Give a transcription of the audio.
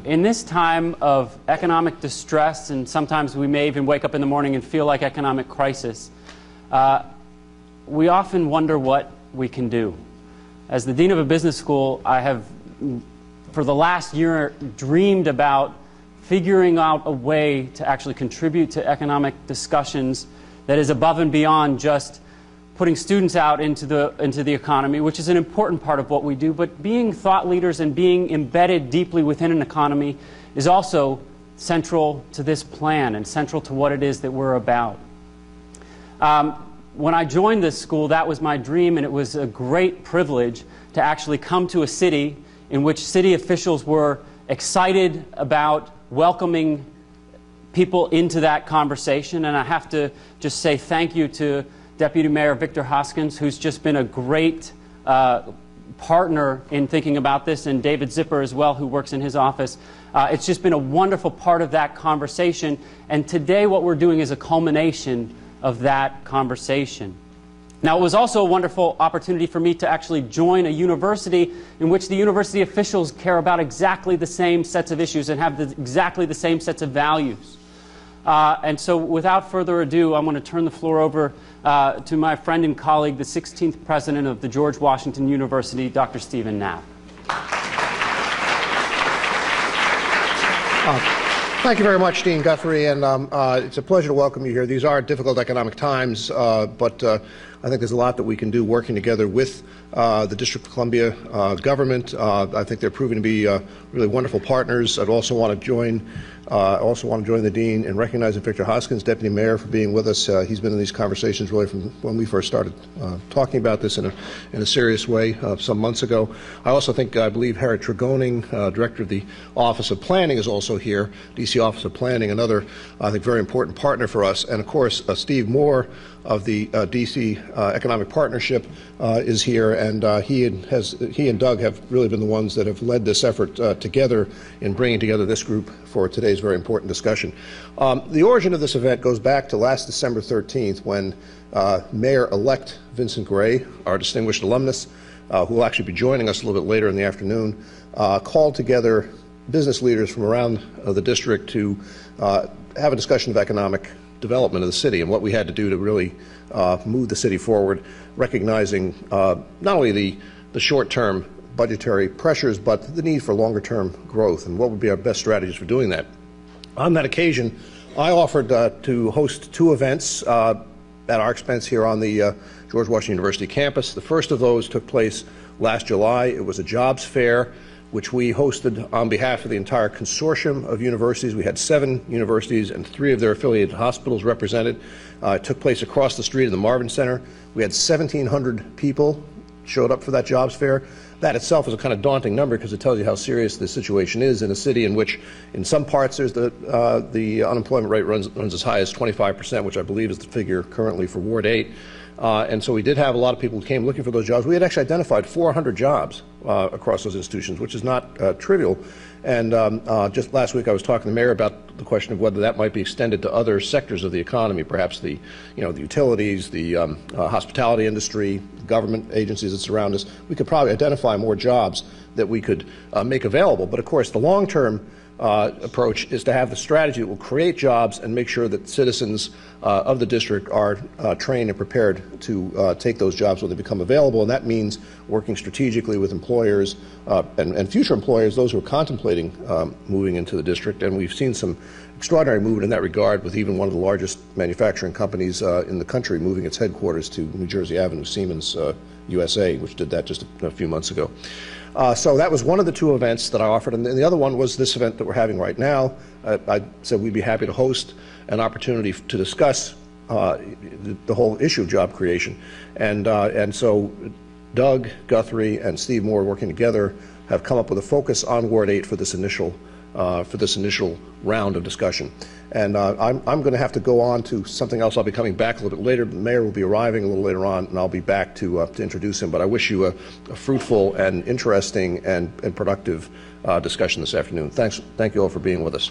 In this time of economic distress, and sometimes we may even wake up in the morning and feel like economic crisis, we often wonder what we can do. As the dean of a business school, I have, for the last year, dreamed about figuring out a way to actually contribute to economic discussions that is above and beyond just putting students out into the economy, which is an important part of what we do, but being thought leaders and being embedded deeply within an economy is also central to this plan and central to what it is that we're about. When I joined this school, that was my dream, and it was a great privilege to actually come to a city in which city officials were excited about welcoming people into that conversation. And I have to just say thank you to Deputy Mayor Victor Hoskins, who's just been a great partner in thinking about this, and David Zipper as well, who works in his office. It's just been a wonderful part of that conversation, and today what we're doing is a culmination of that conversation. Now, it was also a wonderful opportunity for me to actually join a university in which the university officials care about exactly the same sets of issues and have exactly the same sets of values. And so without further ado, I'm going to turn the floor over to my friend and colleague, the 16th president of the George Washington University, Dr. Stephen Knapp. Thank you very much, Dean Guthrie, and it's a pleasure to welcome you here. These are difficult economic times, but I think there's a lot that we can do working together with the District of Columbia government. I think they're proving to be really wonderful partners. I'd also want to join the Dean in recognizing Victor Hoskins, Deputy Mayor, for being with us. He's been in these conversations really from when we first started talking about this in a serious way some months ago. I believe Harry Tregoning, Director of the Office of Planning, is also here, D.C. Office of Planning, another, I think, very important partner for us. And of course, Steve Moore of the D.C. Economic Partnership is here, and he and Doug have really been the ones that have led this effort together in bringing together this group for today's very important discussion. The origin of this event goes back to last December 13th, when Mayor-elect Vincent Gray, our distinguished alumnus, who will actually be joining us a little bit later in the afternoon, called together business leaders from around the district to have a discussion of economic development of the city and what we had to do to really move the city forward, recognizing not only the short-term budgetary pressures, but the need for longer-term growth and what would be our best strategies for doing that. On that occasion, I offered to host two events at our expense here on the George Washington University campus. The first of those took place last July. It was a jobs fair, which we hosted on behalf of the entire consortium of universities. We had 7 universities and 3 of their affiliated hospitals represented. It took place across the street in the Marvin Center. We had 1,700 people showed up for that jobs fair. That itself is a kind of daunting number because it tells you how serious the situation is in a city in which, in some parts, there's the unemployment rate runs as high as 25%, which I believe is the figure currently for Ward 8. And so we did have a lot of people who came looking for those jobs. We had actually identified 400 jobs across those institutions, which is not trivial. And just last week I was talking to the mayor about the question of whether that might be extended to other sectors of the economy, perhaps the utilities, the hospitality industry, government agencies that surround us. We could probably identify more jobs that we could make available. But of course, the long-term approach is to have the strategy that will create jobs and make sure that citizens of the district are trained and prepared to take those jobs when they become available. And that means working strategically with employers and future employers, those who are contemplating moving into the district. And we've seen some extraordinary movement in that regard, with even one of the largest manufacturing companies in the country moving its headquarters to New Jersey Avenue, Siemens USA, which did that just a few months ago. So that was one of the 2 events that I offered, and the other one was this event that we're having right now. I said we'd be happy to host an opportunity to discuss the whole issue of job creation, and so Doug Guthrie and Steve Moore, working together, have come up with a focus on Ward 8 for this initial round of discussion. And I'm going to have to go on to something else. I'll be coming back a little bit later. The mayor will be arriving a little later on, and I'll be back to introduce him. But I wish you a fruitful and interesting and productive discussion this afternoon. Thank you all for being with us.